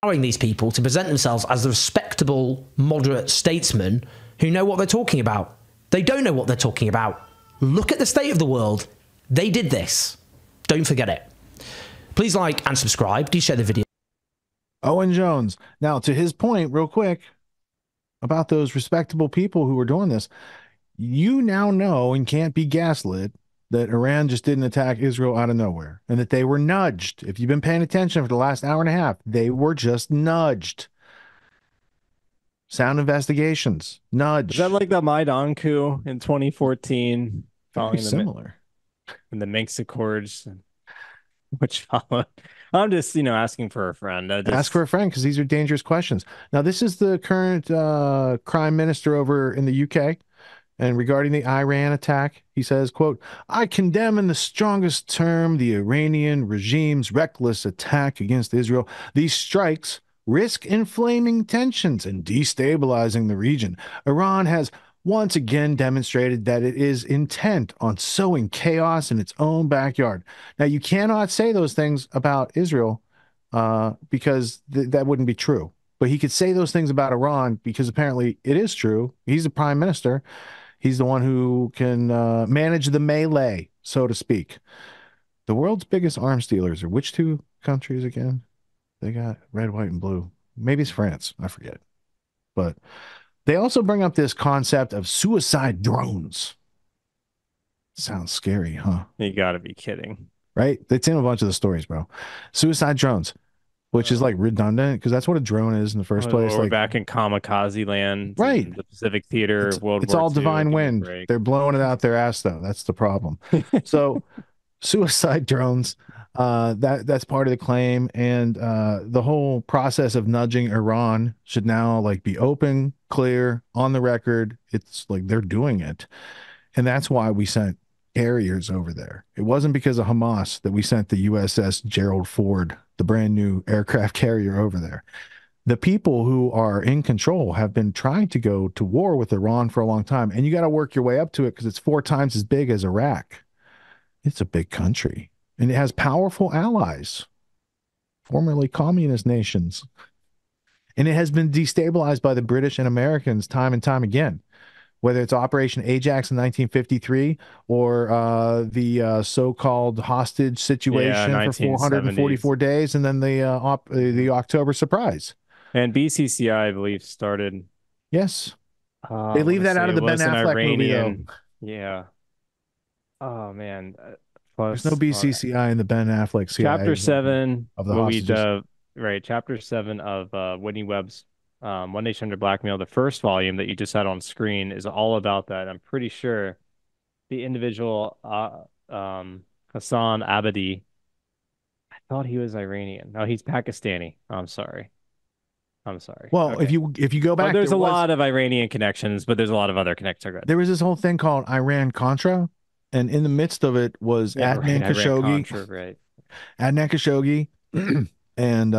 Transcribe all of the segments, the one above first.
allowing these people to present themselves as the respectable, moderate statesmen who know what they're talking about. They don't know what they're talking about. Look at the state of the world. They did this. Don't forget it. Please like and subscribe. Do share the video. Owen Jones. Now, to his point, real quick, about those respectable people who were doing this, you now know and can't be gaslit that Iran just didn't attack Israel out of nowhere and that they were nudged. If you've been paying attention for the last hour and a half, they were just nudged. Sound investigations, nudge. Is that like the Maidan coup in 2014? Very similar. And the Minsk Accords, which followed. I'm just, asking for a friend. Ask for a friend, because these are dangerous questions. Now, this is the current crime minister over in the UK. And regarding the Iran attack, he says, quote, "I condemn in the strongest term the Iranian regime's reckless attack against Israel. These strikes risk inflaming tensions and destabilizing the region. Iran has once again demonstrated that it is intent on sowing chaos in its own backyard." Now, you cannot say those things about Israel because that wouldn't be true. But he could say those things about Iran because apparently it is true. He's the prime minister. He's the one who can manage the melee, so to speak. The world's biggest arms dealers are which two countries again? They got red, white, and blue. Maybe it's France. I forget. But they also bring up this concept of suicide drones. Sounds scary, huh? You got to be kidding. Right? It's in a bunch of the stories, bro. Suicide drones, which is like redundant because that's what a drone is in the first place. We're like back in kamikaze land, right? The Pacific Theater, It's all divine wind. They're blowing it out their ass, though. That's the problem. So, suicide drones, that's part of the claim, and the whole process of nudging Iran should now be open, clear, on the record. It's like they're doing it, and that's why we sent carriers over there. It wasn't because of Hamas that we sent the USS Gerald Ford, the brand new aircraft carrier, over there. The people who are in control have been trying to go to war with Iran for a long time, and you got to work your way up to it because it's 4 times as big as Iraq. It's a big country, and it has powerful allies, formerly communist nations, and it has been destabilized by the British and Americans time and time again. Whether it's Operation Ajax in 1953 or the so-called hostage situation for 444 days, and then the October surprise. And BCCI, I believe, started. Yes, they leave that out of the Ben Affleck movie, though. Yeah. Oh man. There's no BCCI in the Ben Affleck CIA. Chapter 7 of the hostages. Right. Chapter 7 of Whitney Webb's One Nation Under Blackmail, the first volume that you just had on screen, is all about that. I'm pretty sure the individual Hassan Abadi, I thought he was Iranian. No, he's Pakistani. I'm sorry. Well, okay. if you go back, there's a lot of Iranian connections, but there's a lot of other connections. There was this whole thing called Iran Contra, and in the midst of it was Adnan Khashoggi, right? Adnan Khashoggi, and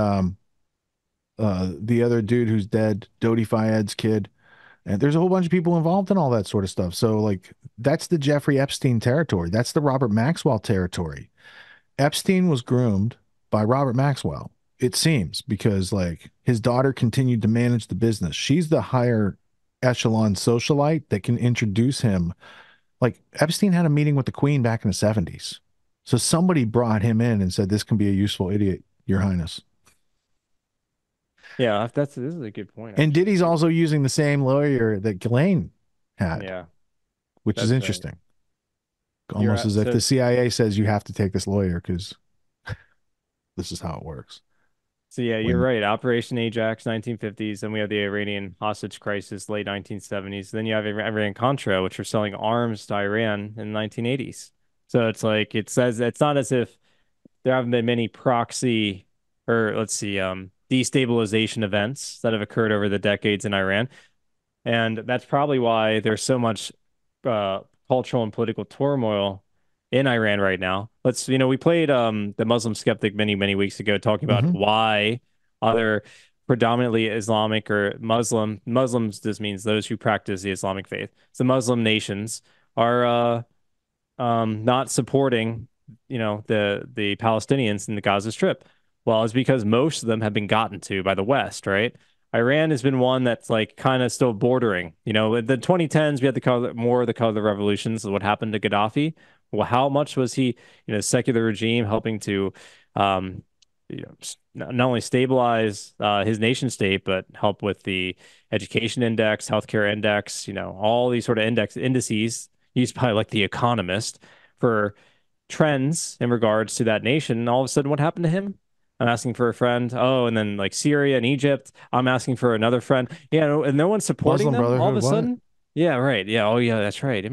the other dude who's dead, Dodi Fayed's kid. And there's a whole bunch of people involved in all that sort of stuff. So that's the Jeffrey Epstein territory. That's the Robert Maxwell territory. Epstein was groomed by Robert Maxwell, it seems, because his daughter continued to manage the business. She's the higher echelon socialite that can introduce him. Epstein had a meeting with the Queen back in the 70s. So somebody brought him in and said, "This can be a useful idiot, Your Highness." Yeah, this is a good point. And Diddy's also using the same lawyer that Ghislaine had. Yeah. Which is interesting. Right. Almost as if the CIA says you have to take this lawyer because this is how it works. So yeah, you're right. Operation Ajax, 1950s. Then we have the Iranian hostage crisis, late 1970s. Then you have Iran Contra, which are selling arms to Iran in the 1980s. So it's it says it's not as if there haven't been many proxy destabilization events that have occurred over the decades in Iran. And that's probably why there's so much cultural and political turmoil in Iran right now. We played the Muslim Skeptic many weeks ago, talking about why other predominantly Islamic or Muslims, this means those who practice the Islamic faith. So Muslim nations are not supporting, the Palestinians in the Gaza Strip. Well, it's because most of them have been gotten to by the West, right? Iran has been one that's like kind of still bordering. You know, in the 2010s, we had the color, more of the color revolutions. What happened to Gaddafi? Well, how much was he, secular regime helping to, um, not only stabilize his nation state, but help with the education index, healthcare index, all these sort of indices used by like the Economist for trends in regards to that nation. And all of a sudden, what happened to him? I'm asking for a friend. Oh, and then like Syria and Egypt, I'm asking for another friend. Yeah, and no one's supporting Muslim them all of Brotherhood, a what? sudden. Yeah, right. Yeah. Oh, yeah, that's right.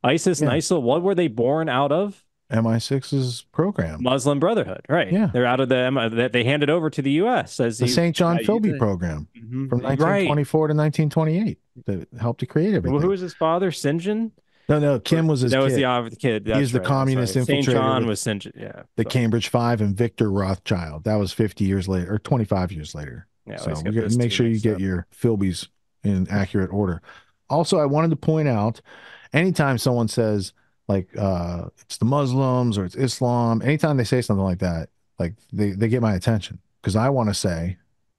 ISIS and Yeah. ISIL, what were they born out of? MI6's program. Muslim Brotherhood, right? Yeah. They're out of they handed over to the U.S. as The St. John Philby the program from right. 1924 to 1928 that helped to create everything. Who was his father? St. John? No, Kim was his That kid. was the kid. That's He's the right, communist St. infiltrator. John was St. Yeah. The Cambridge Five and Victor Rothschild. That was 50 years later or 25 years later. Yeah, so we got to make sure you get your Philbys in accurate order. Also, I wanted to point out, anytime someone says like it's the Muslims or it's Islam, anytime they say something like that, like they get my attention because I want to say,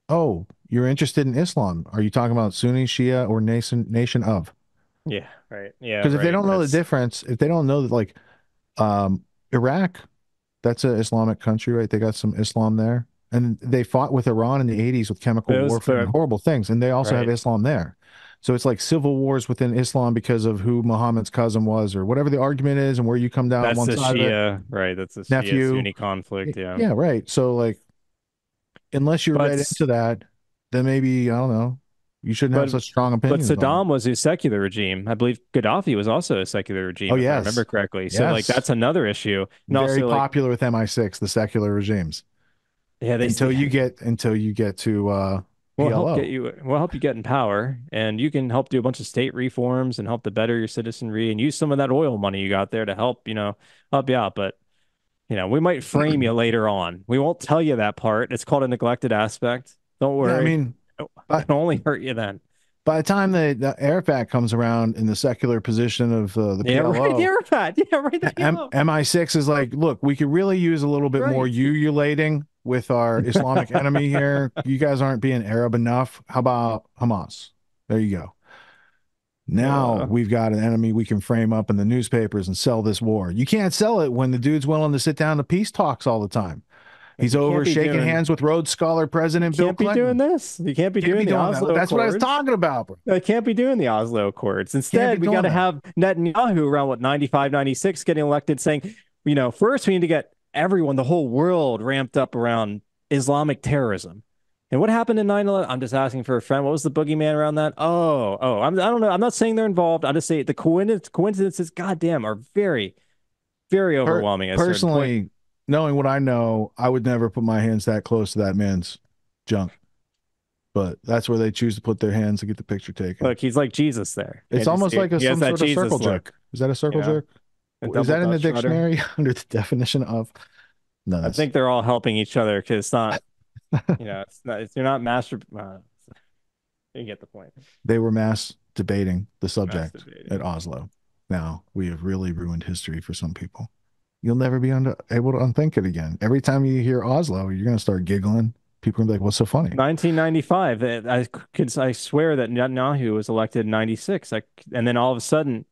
oh, you're interested in Islam. Are you talking about Sunni, Shia, or nation of? Yeah, right. Yeah. Because if they don't know the difference, if they don't know that like Iraq, that's an Islamic country, right? They got some Islam there. And they fought with Iran in the 80s with chemical warfare and horrible things. And they also have Islam there. So it's like civil wars within Islam because of who Muhammad's cousin was or whatever the argument is and where you come down that's one the side Shia, of it. right? That's the nephew. Shia-Sunni conflict, yeah. Yeah, right. So like, unless you're read into that, then maybe, I don't know, you shouldn't have such strong opinions. But Saddam was a secular regime. I believe Gaddafi was also a secular regime, if I remember correctly. So like that's another issue. And very also, popular with MI6, the secular regimes. Yeah, until you get to we'll help you get in power, and you can help do a bunch of state reforms and help to better your citizenry and use some of that oil money you got there to help you out. But we might frame you later on. We won't tell you that part. It's called a neglected aspect. Don't worry. Yeah, I mean, it'll only hurt you then. By the time the Arafat comes around in the secular position of the PLO, right, the Arafat, MI6 is like, look, we could really use a little bit more ululating with our Islamic enemy here. You guys aren't being Arab enough. How about Hamas? There you go. Now we've got an enemy we can frame up in the newspapers and sell this war. You can't sell it when the dude's willing to sit down to peace talks all the time. He's over shaking hands with Rhodes Scholar President Bill Clinton. You can't be doing this. You can't be doing the Oslo Accords. That's what I was talking about, bro. I can't be doing the Oslo Accords. Instead, we got to have Netanyahu around, 95, 96, getting elected, saying, first we need to get everyone, the whole world, ramped up around Islamic terrorism. And what happened in 9/11? I'm just asking for a friend. What was the boogeyman around that? I don't know. I'm not saying they're involved. I just say the coincidences, goddamn, are very, very overwhelming. Personally, knowing what I know, I would never put my hands that close to that man's junk. But that's where they choose to put their hands to get the picture taken. Look, he's like Jesus there. It's almost like some sort of circle jerk. Is that a circle jerk? Is that in the dictionary under the definition of? No, I think they're all helping each other because it's not, you're not master. You get the point. They were mass debating the subject at Oslo. Now we have really ruined history for some people. You'll never be able to unthink it again. Every time you hear Oslo, you're going to start giggling. People are going to be like, what's so funny? 1995. I swear that Netanyahu was elected in 96. And then all of a sudden,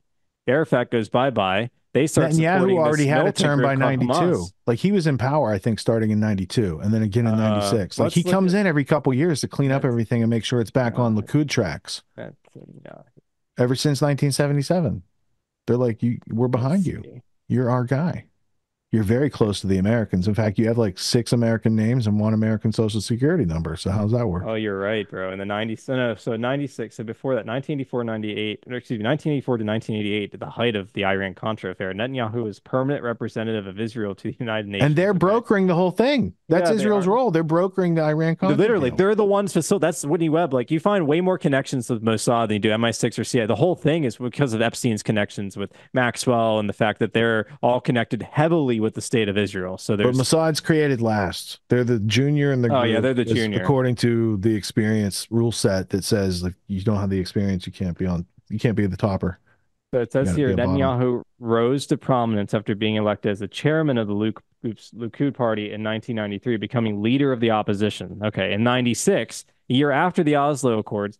Arafat goes bye-bye. They start Netanyahu already had a term by 92. Like he was in power, I think, starting in 92 and then again in 96. Like he comes in every couple years to clean up everything and make sure it's back on Likud tracks. Ever since 1977. They're like, we're behind you. You're our guy. You're very close to the Americans. In fact, you have like 6 American names and 1 American social security number. So how's that work? Oh, you're right, bro. In the 90s, so 96, so before that, 1984, 98, or excuse me, 1984 to 1988, at the height of the Iran-Contra affair, Netanyahu was permanent representative of Israel to the United Nations. And they're brokering the whole thing. That's Israel's role. They're brokering the Iran-Contra. Literally, they're the ones. So that's Whitney Webb. Like you find way more connections with Mossad than you do MI6 or CIA. The whole thing is because of Epstein's connections with Maxwell and the fact that they're all connected heavily with the state of Israel. So but Mossad's created last. They're the junior in the group. Oh yeah, they're the junior. According to the experience rule set that says if you don't have the experience, you can't be the topper. So it says here, Netanyahu rose to prominence after being elected as the chairman of the Likud party in 1993, becoming leader of the opposition. Okay, in 96, a year after the Oslo Accords,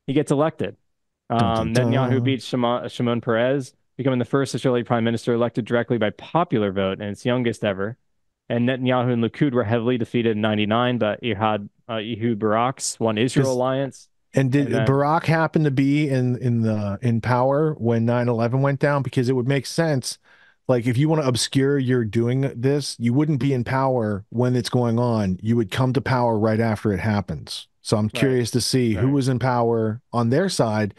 he gets elected. Netanyahu beats Shimon Peres, becoming the first Israeli prime minister elected directly by popular vote, and its youngest ever. And Netanyahu and Likud were heavily defeated in 99, but Ehud Barak's One Israel alliance. And did Barak happen to be in power when 9/11 went down? Because it would make sense. Like, if you want to obscure you're doing this, you wouldn't be in power when it's going on. You would come to power right after it happens. So I'm curious to see who was in power on their side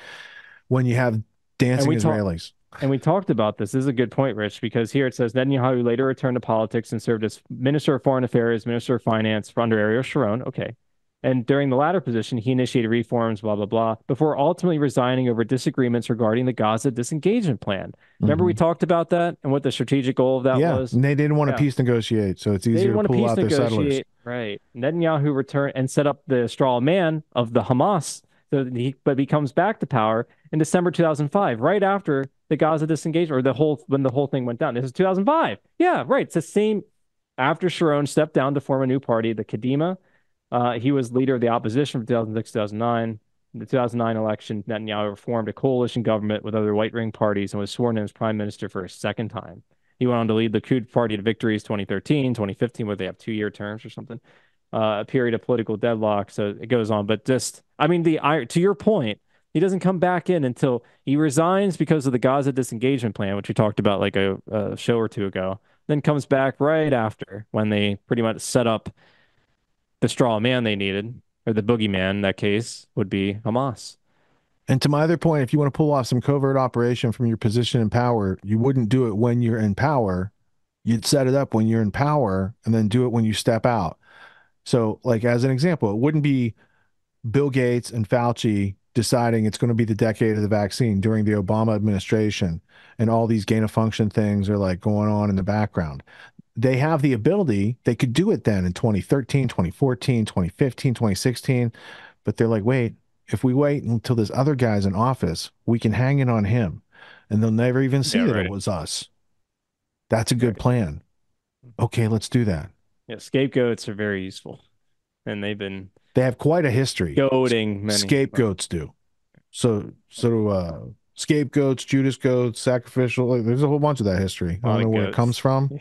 when you have dancing Israelis. And we talked about this. This is a good point, Rich, because here it says Netanyahu later returned to politics and served as Minister of Foreign Affairs, Minister of Finance under Ariel Sharon. Okay. And during the latter position, he initiated reforms, blah, blah, blah, before ultimately resigning over disagreements regarding the Gaza disengagement plan. Remember we talked about that and what the strategic goal of that was? And they didn't want to peace negotiate, so it's easier to pull out their settlers. Right. Netanyahu returned and set up the straw man of the Hamas, but he comes back to power in December 2005, right after the Gaza disengagement, or when the whole thing went down. This is 2005. Yeah, right. It's the same after Sharon stepped down to form a new party, the Kadima. He was leader of the opposition from 2006 to 2009. In the 2009 election, Netanyahu formed a coalition government with other right-wing parties and was sworn in as prime minister for a second time. He went on to lead the Likud party to victories 2013, 2015, where they have 2-year terms or something. A period of political deadlock, so it goes on. But just, I mean, to your point, he doesn't come back in until he resigns because of the Gaza disengagement plan, which we talked about like a show or two ago, then comes back right after when they pretty much set up the straw man they needed, or the boogeyman in that case, would be Hamas. And to my other point, if you want to pull off some covert operation from your position in power, you wouldn't do it when you're in power. You'd set it up when you're in power and then do it when you step out. So, like, as an example, it wouldn't be Bill Gates and Fauci deciding it's going to be the decade of the vaccine during the Obama administration, and all these gain-of-function things are like going on in the background. They have the ability, they could do it then in 2013, 2014, 2015, 2016, but they're like, wait, if we wait until this other guy's in office, we can hang it on him, and they'll never even see that it was us. That's a good plan. Okay, let's do that. Yeah, scapegoats are very useful, and they have quite a history. Goading many. Scapegoats do. So scapegoats, Judas goats, sacrificial. There's a whole bunch of that history. I don't know where it comes from.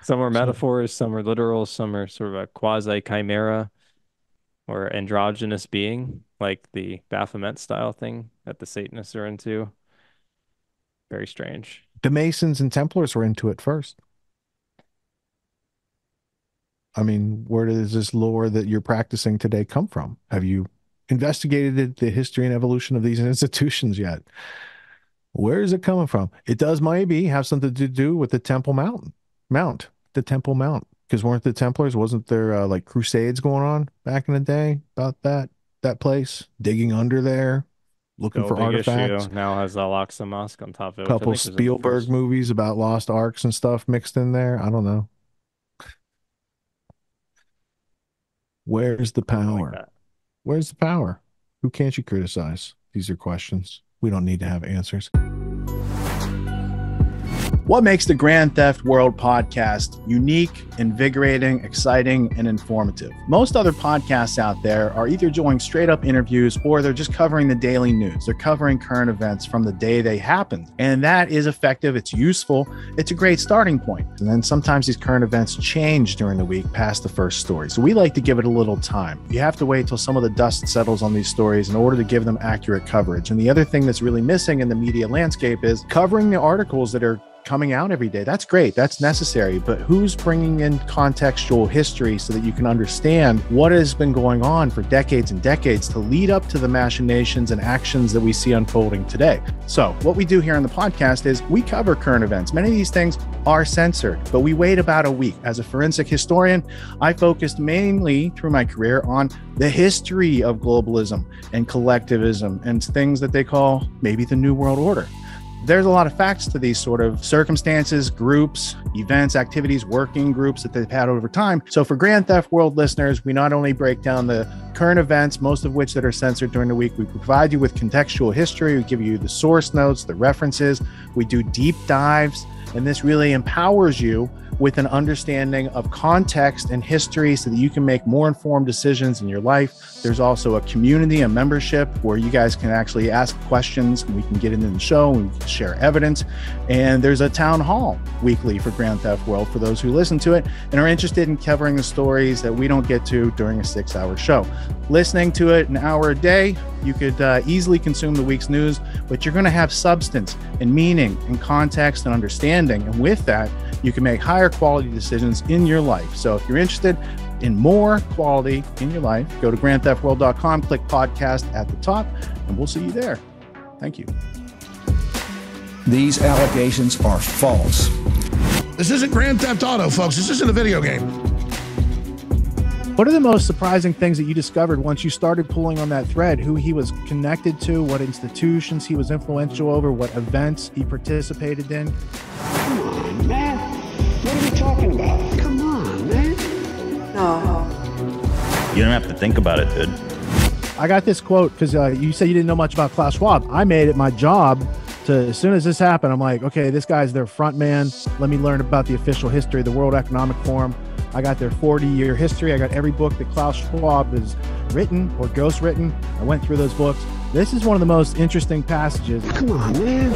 Some are metaphors, some are literal, some are sort of a quasi-chimera or androgynous being, like the Baphomet style thing that the Satanists are into. Very strange. The Masons and Templars were into it first. I mean, where does this lore that you're practicing today come from? Have you investigated the history and evolution of these institutions yet? Where is it coming from? It does maybe have something to do with the Temple Mount, the Temple Mount, because weren't the Templars, wasn't there like crusades going on back in the day about that place, digging under there, looking for artifacts? Now has Al-Aqsa Mosque on top of it. A couple Spielberg movies about lost arks and stuff mixed in there. I don't know. Where's the power? Like where's the power? Who can't you criticize? These are questions. We don't need to have answers. What makes the Grand Theft World podcast unique, invigorating, exciting, and informative? Most other podcasts out there are either doing straight up interviews or they're just covering the daily news. They're covering current events from the day they happened. And that is effective. It's useful. It's a great starting point. And then sometimes these current events change during the week past the first story. So we like to give it a little time. You have to wait till some of the dust settles on these stories in order to give them accurate coverage. And the other thing that's really missing in the media landscape is covering the articles that are coming out every day. That's great. That's necessary. But who's bringing in contextual history so that you can understand what has been going on for decades and decades to lead up to the machinations and actions that we see unfolding today? So what we do here on the podcast is we cover current events. Many of these things are censored, but we wait about a week. As a forensic historian, I focused mainly through my career on the history of globalism and collectivism and things that they call maybe the New World Order. there's a lot of facts to these sort of circumstances, groups, events, activities, working groups that they've had over time. So for Grand Theft World listeners, we not only break down the current events, most of which that are censored during the week, we provide you with contextual history, we give you the source notes, the references, we do deep dives, and this really empowers you with an understanding of context and history so that you can make more informed decisions in your life. There's also a community, a membership where you guys can actually ask questions and we can get into the show and we can share evidence. And there's a town hall weekly for Grand Theft World for those who listen to it and are interested in covering the stories that we don't get to during a 6-hour show. Listening to it an hour a day, you could easily consume the week's news, but you're going to have substance and meaning and context and understanding. And with that, you can make higher quality decisions in your life. So if you're interested in more quality in your life, go to grandtheftworld.com, click podcast at the top, and we'll see you there. Thank you. These allegations are false. This isn't Grand Theft Auto, folks. This isn't a video game. What are the most surprising things that you discovered once you started pulling on that thread? Who he was connected to, what institutions he was influential over, what events he participated in? Come on, man. What are we talking about? Come on, man. No. You don't have to think about it, dude. I got this quote because you said you didn't know much about Klaus Schwab. I made it my job to, as soon as this happened, I'm like, okay, this guy's their front man. Let me learn about the official history of the World Economic Forum. I got their 40-year history. I got every book that Klaus Schwab has written or ghostwritten. I went through those books. This is one of the most interesting passages. Come on, man.